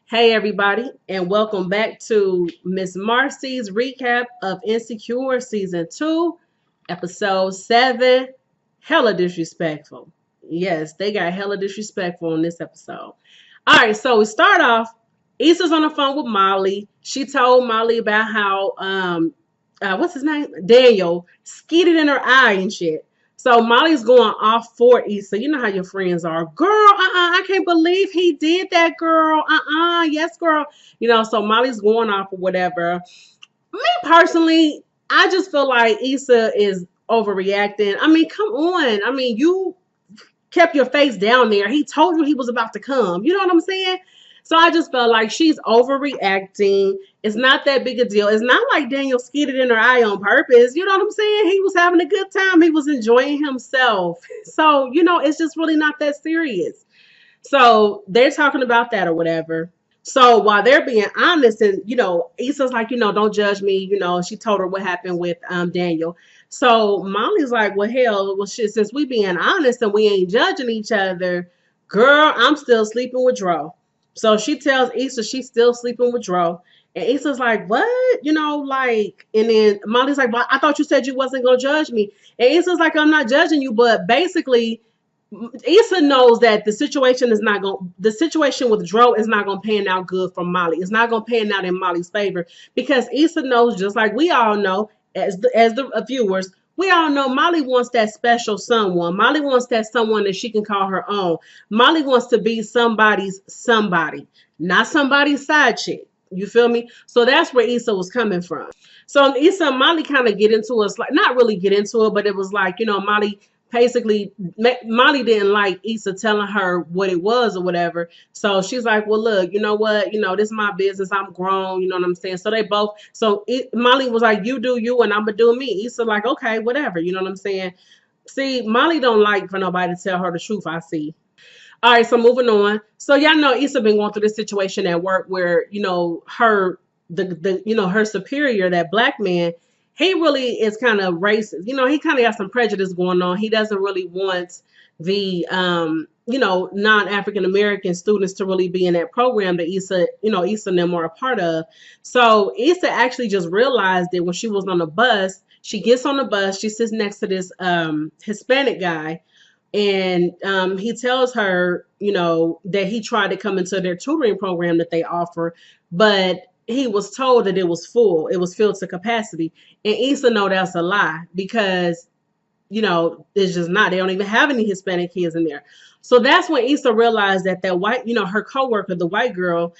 Hey, everybody, and welcome back to Miss Marcy's recap of Insecure Season 2, Episode 7. Hella disrespectful. Yes, they got hella disrespectful in this episode. All right, so we start off. Issa's on the phone with Molly. She told Molly about how, what's his name? Daniel skeeted in her eye and shit. So Molly's going off for Issa. You know how your friends are. Girl, I can't believe he did that, girl. Yes, girl. So Molly's going off or whatever. Me personally, I just feel like Issa is overreacting. I mean, come on. I mean, you kept your face down there. He told you he was about to come. You know what I'm saying? So I just felt like she's overreacting. It's not that big a deal. It's not like Daniel skeeted in her eye on purpose. You know what I'm saying? He was having a good time. He was enjoying himself. So, it's just really not that serious. So they're talking about that or whatever. So while they're being honest, and Issa's like, don't judge me. She told her what happened with Daniel. So Molly's like, well, hell, well, shit. Since we being honest and we ain't judging each other, girl, I'm still sleeping with Dro. So she tells Issa she's still sleeping with Dro. And Issa's like, what? And then Molly's like, well, I thought you said you wasn't gonna judge me. And Issa's like, I'm not judging you, but basically Issa knows that the situation with Dro is not gonna pan out good for Molly. It's not gonna pan out in Molly's favor because Issa knows, just like we all know, as the viewers, we all know Molly wants that special someone. Molly wants that someone that she can call her own. Molly wants to be somebody's somebody, not somebody's side chick. You feel me? So that's where Issa was coming from. So Issa and Molly kind of get into it, like not really get into it, but it was like, Molly basically, Molly didn't like Issa telling her what it was or whatever. So she's like, well, look, you know what? This is my business. I'm grown. You know what I'm saying? So Molly was like, you do you and I'm going to do me. Issa like, okay, whatever. You know what I'm saying? See, Molly don't like for nobody to tell her the truth, I see. All right, so moving on. So y'all know Issa been going through this situation at work where, her superior, that black man, he really is kind of racist. He kind of got some prejudice going on. He doesn't really want the non-African American students to really be in that program that Issa and them are a part of. So Issa actually just realized it when she was on the bus. She gets on the bus, she sits next to this Hispanic guy, and he tells her, that he tried to come into their tutoring program that they offer, but he was told that it was full. It was filled to capacity. And Issa know that's a lie because, it's just not. They don't even have any Hispanic kids in there. So that's when Issa realized that white, her coworker, the white girl,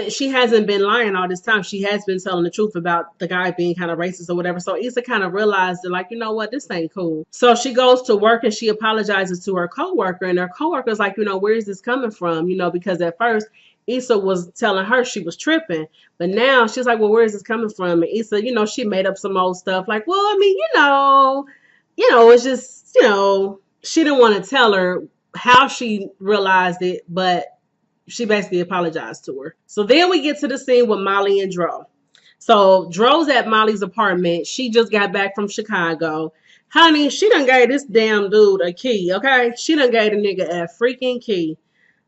she hasn't been lying all this time. She has been telling the truth about the guy being kind of racist or whatever. So Issa kind of realized that, like, you know what, this ain't cool. So she goes to work and she apologizes to her coworker, and her coworker's like, where is this coming from? Because at first Issa was telling her she was tripping, but now she's like, well, where is this coming from? And Issa, she made up some old stuff like, well, I mean, it's just, she didn't want to tell her how she realized it, but she basically apologized to her. So then we get to the scene with Molly and Dro. So Dro's at Molly's apartment. She just got back from Chicago. Honey, she done gave this damn dude a key, okay? She done gave the nigga a freaking key.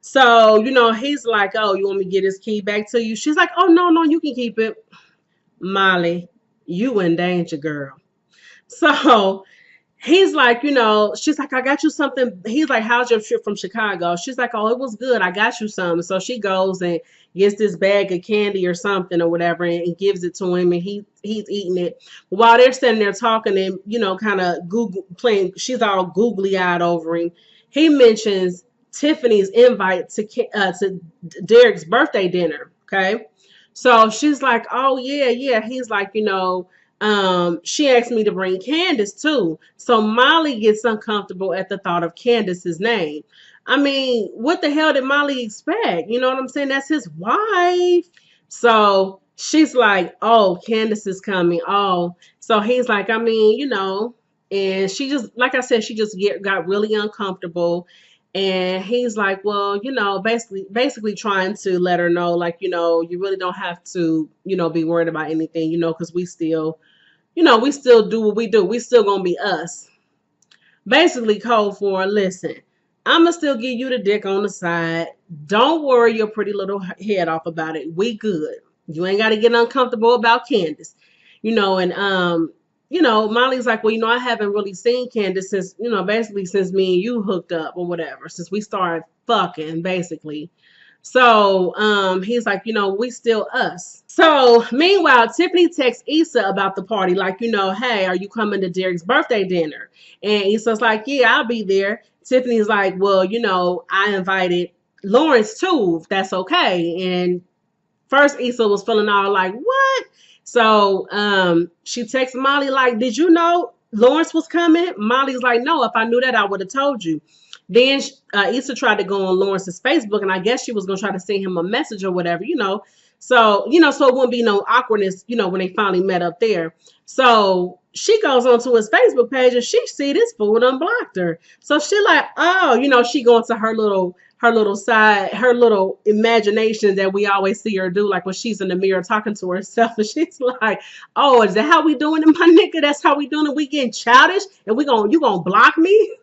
So, he's like, oh, you want me to get his key back to you? She's like, oh, no, you can keep it. Molly, you in danger, girl. So he's like, she's like, I got you something. He's like, how's your trip from Chicago? She's like, oh, it was good. I got you some. So she goes and gets this bag of candy or something or whatever and gives it to him, and he's eating it. While they're standing there talking and, kind of playing, she's all googly eyed over him. He mentions Tiffany's invite to Derek's birthday dinner. Okay. So she's like, oh, yeah. He's like, she asked me to bring Candace too. So Molly gets uncomfortable at the thought of Candace's name. I mean, what the hell did Molly expect? You know what I'm saying? That's his wife. So she's like, oh, Candace is coming. Oh, so he's like, I mean, and she just, like I said, she just got really uncomfortable. And he's like, well, basically trying to let her know, like, you really don't have to, be worried about anything, because we still do what we do. We still gonna be us. Basically code for, listen, I'ma still give you the dick on the side. Don't worry your pretty little head off about it. We good. You ain't got to get uncomfortable about Candace. And Molly's like, well, I haven't really seen Candace since, basically since me and you hooked up or whatever, since we started fucking, basically. So he's like, we still us. So meanwhile, Tiffany texts Issa about the party, like, hey, are you coming to Derek's birthday dinner? And Issa's like, yeah, I'll be there. Tiffany's like, well, I invited Lawrence too, if that's okay. And first Issa was feeling all like, what? So she texts Molly like, did you know Lawrence was coming? Molly's like, no, if I knew that, I would have told you. Then Issa tried to go on Lawrence's Facebook, and I guess she was going to try to send him a message or whatever, So, so it wouldn't be no awkwardness, when they finally met up there. So she goes onto his Facebook page and she see this fool done blocked her. So she like, oh, she going to her little side, her little imagination that we always see her do, like when she's in the mirror talking to herself, and she's like, oh, is that how we doing it, my nigga? That's how we doing it. We getting childish, and you gonna block me?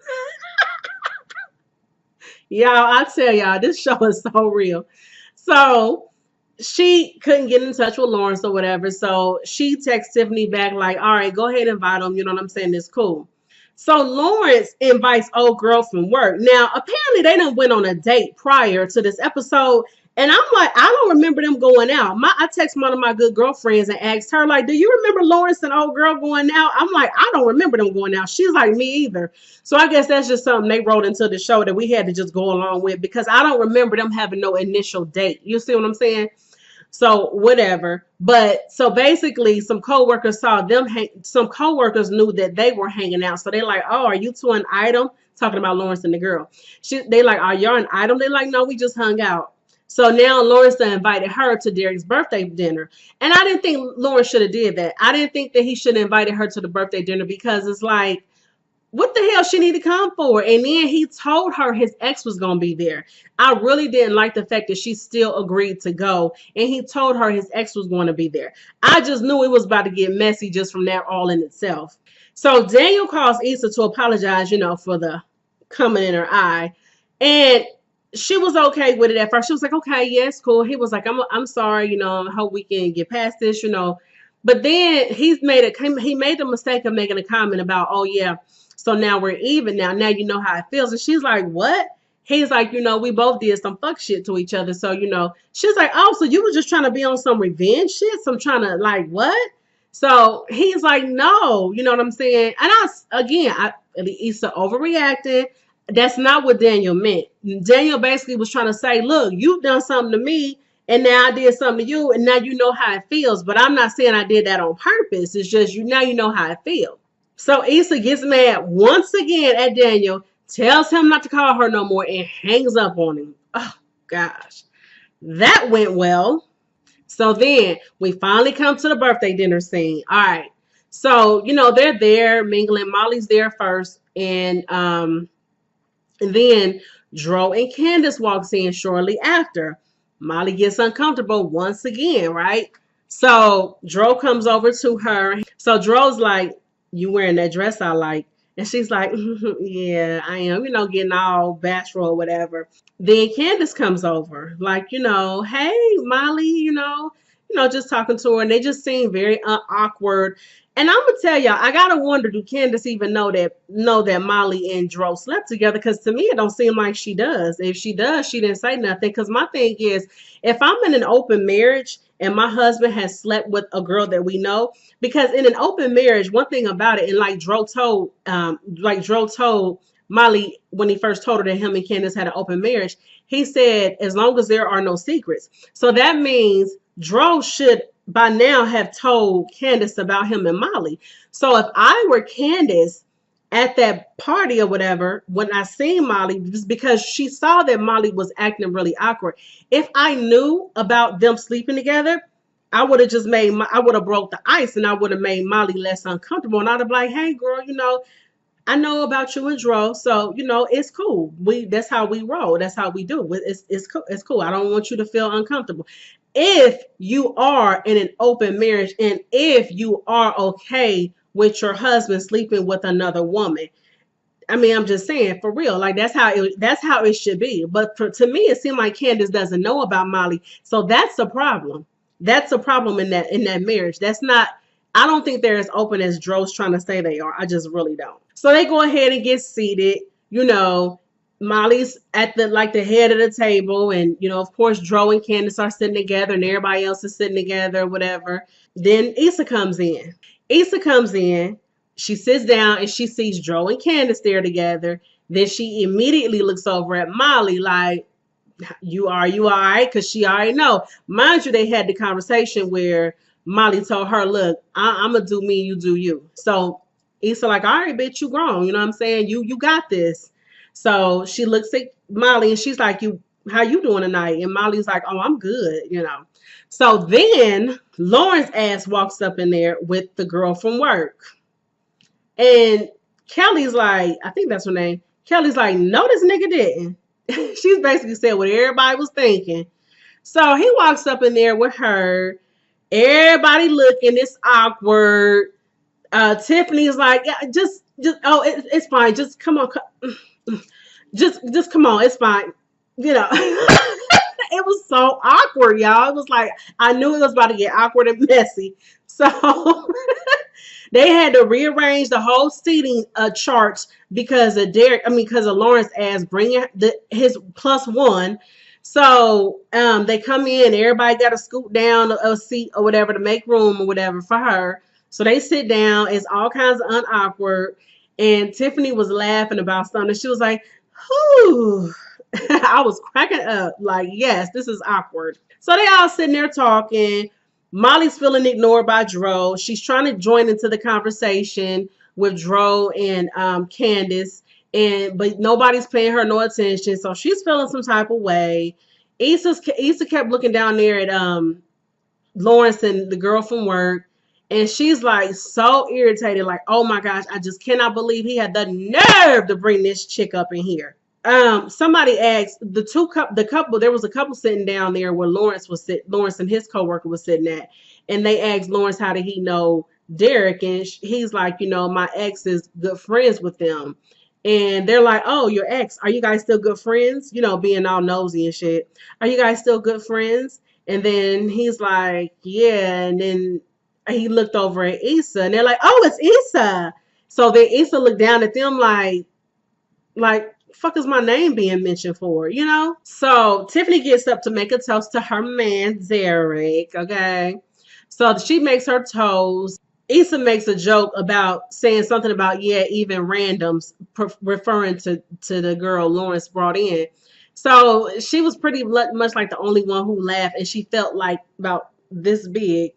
Y'all, I tell y'all, this show is so real. So she couldn't get in touch with Lawrence or whatever. So she texts Tiffany back like, all right, go ahead and invite him. You know what I'm saying? It's cool. So Lawrence invites old girl from work. Now, apparently they done went on a date prior to this episode. And I'm like, I don't remember them going out. I text one of my good girlfriends and asked her, like, do you remember Lawrence and old girl going out? I'm like, I don't remember them going out. She's like, me either. So I guess that's just something they wrote into the show that we had to just go along with, because I don't remember them having no initial date. You see what I'm saying? So whatever. But so basically some coworkers saw them, some coworkers knew that they were hanging out. So they're like, oh, are you two an item? Talking about Lawrence and the girl. They like, are y'all an item? They're like, no, we just hung out. So now Lawrence invited her to Derek's birthday dinner. And I didn't think Lawrence should have did that. I didn't think that he should have invited her to the birthday dinner, because it's like, what the hell she need to come for? And then he told her his ex was going to be there. I really didn't like the fact that she still agreed to go. And he told her his ex was going to be there. I just knew it was about to get messy just from that all in itself. So Daniel calls Issa to apologize, for the coming in her eye. And she was okay with it at first. She was like, okay, yes, cool. He was like, I'm sorry, I hope we can get past this, But then he made the mistake of making a comment about, oh yeah, so now we're even now. Now you know how it feels. And she's like, what? He's like, we both did some fuck shit to each other. So, she's like, oh, so you were just trying to be on some revenge shit? So I'm trying to like, what? So he's like, no, you know what I'm saying? And Issa overreacted. That's not what Daniel meant. Daniel basically was trying to say, look, you've done something to me, and now I did something to you, and now you know how it feels. But I'm not saying I did that on purpose. It's just now you know how it feels. So Issa gets mad once again at Daniel, tells him not to call her no more, and hangs up on him. Oh, gosh. That went well. So then we finally come to the birthday dinner scene. All right. So, they're there mingling. Molly's there first. And then Dro and Candace walks in shortly after. Molly gets uncomfortable once again, right? So Dro comes over to her. So Dro's like, you wearing that dress I like? And she's like, yeah, I am, getting all bashful or whatever. Then Candace comes over, like, hey, Molly, just talking to her. And they just seem very awkward. And I'm going to tell y'all, I got to wonder, do Candace even know that Molly and Dro slept together? Because to me, it don't seem like she does. If she does, she didn't say nothing. Because my thing is, if I'm in an open marriage and my husband has slept with a girl that we know, because in an open marriage, one thing about it, and like Dro told Molly when he first told her that him and Candace had an open marriage, he said, as long as there are no secrets. So that means Dro should by now have told Candace about him and Molly. So if I were Candace at that party or whatever, when I seen Molly, just because she saw that Molly was acting really awkward, if I knew about them sleeping together, I would have broke the ice, and I would have made Molly less uncomfortable. And I'd have been like, hey girl, I know about you and Dro, so it's cool. That's how we roll. That's how we do. It's cool. It's cool. I don't want you to feel uncomfortable. If you are in an open marriage, and if you are okay with your husband sleeping with another woman, I mean, I'm just saying for real. Like that's how it should be. But to me, it seemed like Candace doesn't know about Molly, so that's the problem. That's a problem in that marriage. That's not. I don't think they're as open as Dro's trying to say they are. I just really don't. So they go ahead and get seated. You know, Molly's at the head of the table, and of course Dro and Candace are sitting together, and everybody else is sitting together, whatever. Then Issa comes in. Issa comes in. She sits down and she sees Dro and Candace there together. Then she immediately looks over at Molly like, you all right? Because she already know. Mind you, they had the conversation where Molly told her, look, I'm going to do me, you do you. So Issa like, all right, bitch, you grown. You know what I'm saying? You got this. So she looks at Molly and she's like, how you doing tonight? And Molly's like, oh, I'm good. So then Lawrence ass walks up in there with the girl from work. And Kelly's like, I think that's her name. Kelly's like, no, this nigga didn't. She's basically said what everybody was thinking. So he walks up in there with her. Everybody looking, it's awkward. Tiffany's like, yeah, just it's fine. Just come on. Just come on, it's fine. It was so awkward, y'all. It was like I knew it was about to get awkward and messy. So they had to rearrange the whole seating charts because of because of Lawrence ass bringing his +1. So they come in, everybody got to scoot down a seat or whatever to make room or whatever for her. So they sit down. It's all kinds of unawkward. And Tiffany was laughing about something. She was like, whew. I was cracking up like, yes, this is awkward. So they all sitting there talking. Molly's feeling ignored by Dro. She's trying to join into the conversation with Dro and Candace, but nobody's paying her no attention. So she's feeling some type of way. Issa kept looking down there at Lawrence and the girl from work, and she's like so irritated, like, oh my gosh, I just cannot believe he had the nerve to bring this chick up in here. Somebody asked the couple. There was a couple sitting down there where Lawrence and his coworker was sitting at, and they asked Lawrence how did he know Derek, and he's like, my ex is good friends with them, and they're like, oh, your ex? Are you guys still good friends? Being all nosy and shit. Are you guys still good friends? And then he's like, yeah, and then he looked over at Issa, and they're like, oh, it's Issa. So then Issa looked down at them like. Fuck is my name being mentioned for, So Tiffany gets up to make a toast to her man, Derek, okay? So she makes her toast. Issa makes a joke about saying something about, yeah, even randoms, referring to the girl Lawrence brought in. So she was pretty much like the only one who laughed, and she felt like about this big.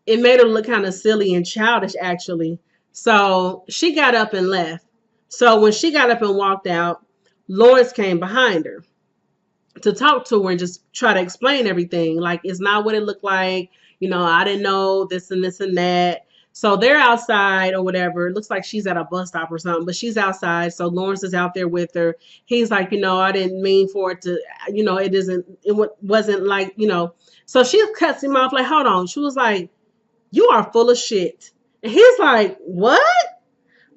It made her look kind of silly and childish, actually. So she got up and left. So when she got up and walked out, Lawrence came behind her to talk to her and just try to explain everything. Like, it's not what it looked like. I didn't know this and this and that. So they're outside or whatever. It looks like she's at a bus stop or something, but she's outside. So Lawrence is out there with her. He's like, I didn't mean for it to, it wasn't like, So she cuts him off like, hold on. She was like, you are full of shit. And he's like, what?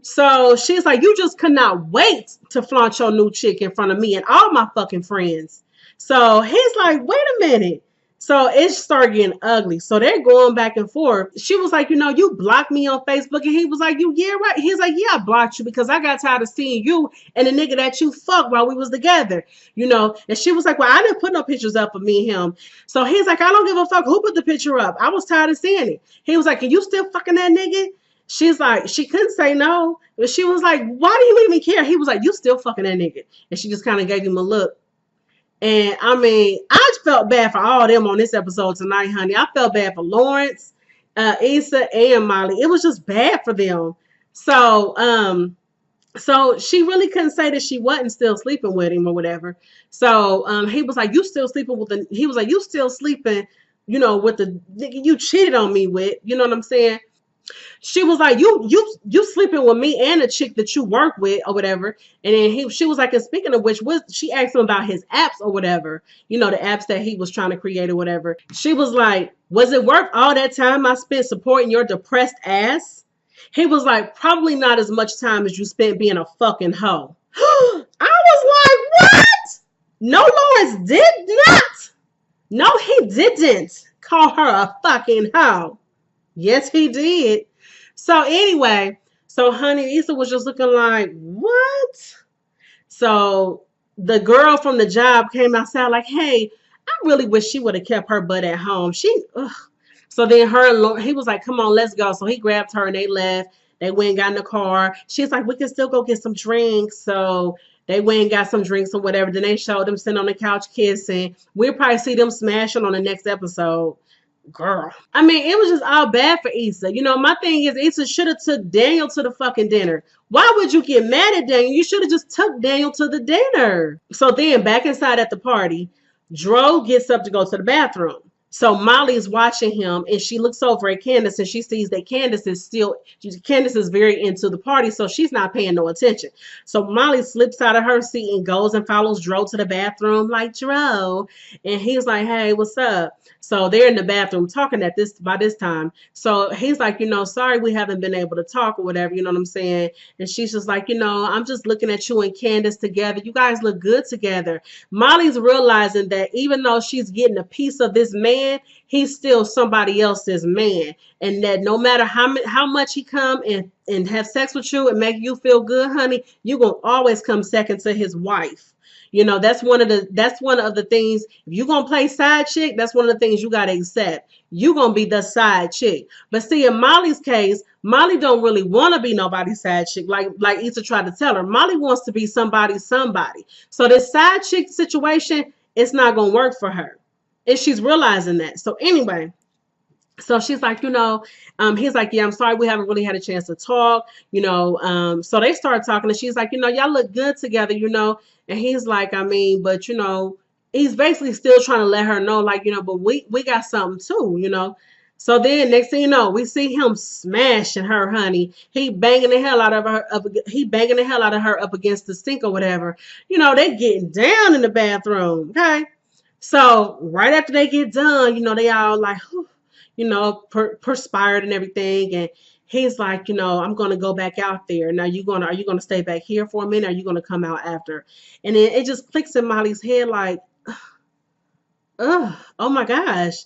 So she's like, you just could not wait to flaunt your new chick in front of me and all my fucking friends. So he's like, wait a minute. So it started getting ugly. So they're going back and forth. She was like, you blocked me on Facebook. And he was like, yeah, right. He's like, yeah, I blocked you because I got tired of seeing you and the nigga that you fucked while we was together, And she was like, well, I didn't put no pictures up of me and him. So he's like, I don't give a fuck who put the picture up. I was tired of seeing it. He was like, are you still fucking that nigga? She's like, she couldn't say no. But she was like, why do you even care? He was like, you still fucking that nigga. And she just kind of gave him a look. And I mean, I just felt bad for all of them on this episode tonight, honey. I felt bad for Lawrence, Issa, and Molly. It was just bad for them. So, so she really couldn't say that she wasn't still sleeping with him or whatever. So, he was like, you still sleeping with he was like, you still sleeping, with the nigga you cheated on me with, you know what I'm saying? She was like, you sleeping with me and a chick that you work with or whatever. And then she was like, and speaking of which, she asked him about his apps or whatever, the apps that he was trying to create or whatever. She was like, was it worth all that time I spent supporting your depressed ass? He was like, probably not as much time as you spent being a fucking hoe. I was like, what? No, Lawrence did not. No, he didn't call her a fucking hoe. Yes, he did. So anyway, so honey, Issa was just looking like, what? So the girl from the job came outside like, hey, I really wish she would have kept her butt at home. Ugh. So then he was like, come on, let's go. So he grabbed her and they left. They went and got in the car. She's like, we can still go get some drinks. So they went and got some drinks or whatever. Then they showed them sitting on the couch kissing. We'll probably see them smashing on the next episode. Girl. I mean, it was just all bad for Issa. You know, my thing is Issa should have took Daniel to the fucking dinner. Why would you get mad at Daniel? You should have just took Daniel to the dinner. So then back inside at the party, Dro gets up to go to the bathroom. So Molly's watching him and she looks over at Candace and she sees that Candace is very into the party, so she's not paying no attention. So Molly slips out of her seat and goes and follows Dro to the bathroom like, Dro. And he's like, hey, what's up? So they're in the bathroom talking by this time. So he's like, sorry we haven't been able to talk or whatever, you know what I'm saying? And she's just like, I'm just looking at you and Candace together. You guys look good together. Molly's realizing that even though she's getting a piece of this man, he's still somebody else's man. And that no matter how much he come and have sex with you and make you feel good, honey, you're going to always come second to his wife. That's one of the things. If you're going to play side chick, that's one of the things you got to accept. You're going to be the side chick. But see, in Molly's case, Molly don't really want to be nobody's side chick. Like Issa tried to tell her, Molly wants to be somebody. So this side chick situation, it's not going to work for her. And she's realizing that. So anyway, so she's like, he's like, yeah, I'm sorry we haven't really had a chance to talk, so they started talking and she's like, y'all look good together, and he's like, I mean, but, he's basically still trying to let her know, like, but we got something too, So then next thing you know, we see him smashing her, honey. He banging the hell out of her up against the sink or whatever. They getting down in the bathroom. Okay. So right after they get done, they all like, perspired and everything. And he's like, I'm going to go back out there. Now are you going to stay back here for a minute? Or are you going to come out after? And then it just clicks in Molly's head like, oh my gosh.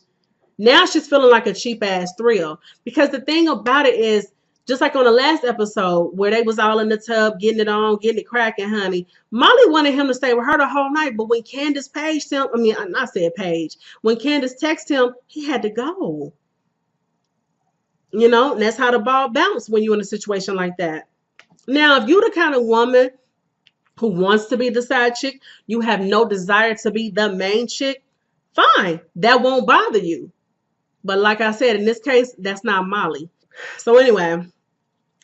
Now she's feeling like a cheap ass thrill, because the thing about it is, just like on the last episode where they was all in the tub, getting it cracking, honey, Molly wanted him to stay with her the whole night. But when Candace paged him, when Candace texted him, he had to go. And that's how the ball bounced when you're in a situation like that. Now, if you're the kind of woman who wants to be the side chick, you have no desire to be the main chick, fine. That won't bother you. But like I said, in this case, that's not Molly. So anyway,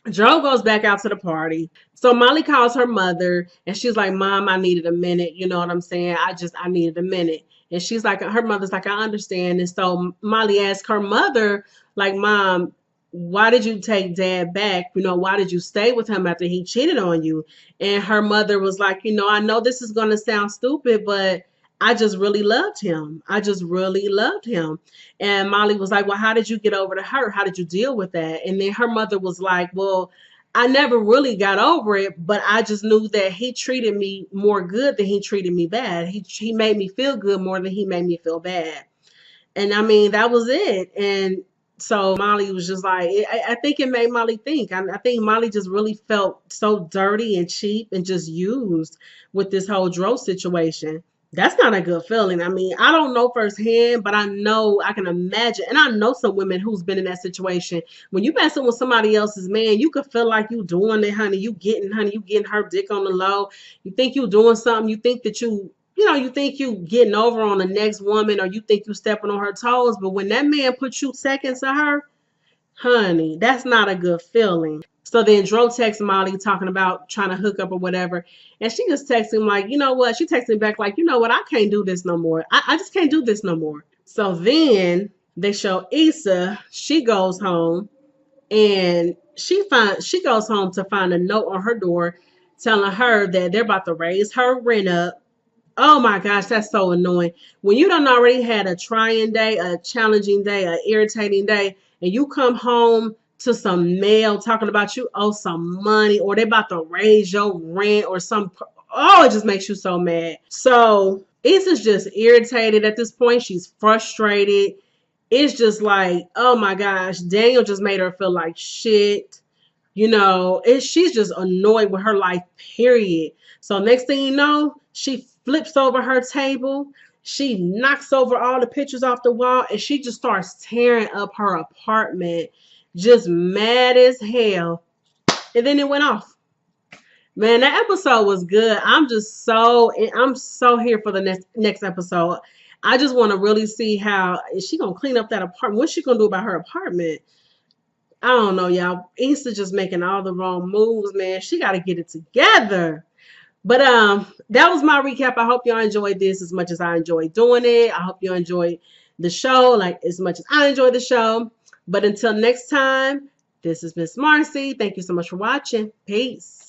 Joe goes back out to the party. So Molly calls her mother and she's like, Mom, I needed a minute. You know what I'm saying? I needed a minute. And she's like, her mother's like, I understand. And so Molly asked her mother, like, Mom, why did you take Dad back? Why did you stay with him after he cheated on you? And her mother was like, I know this is going to sound stupid, but I just really loved him. And Molly was like, well, how did you get over to her? How did you deal with that? And then her mother was like, well, I never really got over it, but I just knew that he treated me more good than he treated me bad. He made me feel good more than he made me feel bad. And I mean, that was it. And so Molly was just like, I think it made Molly think. I think Molly just really felt so dirty and cheap and just used with this whole Dro situation. That's not a good feeling. I mean, I don't know firsthand, but I can imagine. And I know some women who's been in that situation. When you messing with somebody else's man, you could feel like you doing it, honey. You getting her dick on the low. You think you doing something. You think that you think you getting over on the next woman, or you think you stepping on her toes. But when that man puts you second to her, honey, that's not a good feeling. So then Dro texts Molly talking about trying to hook up or whatever. And she just texts him like, you know what? She texts him back like, you know what? I can't do this no more. I just can't do this no more. So then they show Issa. She goes home and she goes home to find a note on her door telling her that they're about to raise her rent up. Oh my gosh, that's so annoying. When you done already had a trying day, a challenging day, an irritating day, and you come home to some mail talking about you owe some money, or they about to raise your rent or some. Oh, it just makes you so mad. So Issa's just irritated at this point. She's frustrated. It's just like, oh my gosh, Daniel just made her feel like shit. She's just annoyed with her life, period. So next thing you know, she flips over her table. She knocks over all the pictures off the wall, and she just starts tearing up her apartment, just mad as hell. And then it went off. Man, that episode was good. I'm so here for the next episode. I just want to really see how is she gonna clean up that apartment. What's she gonna do about her apartment? I don't know, y'all. Issa just making all the wrong moves, man. She got to get it together. But that was my recap. I hope y'all enjoyed this as much as I enjoyed doing it. I hope you enjoyed the show like as much as I enjoyed the show. But until next time, this is Miss Marcy. Thank you so much for watching. Peace.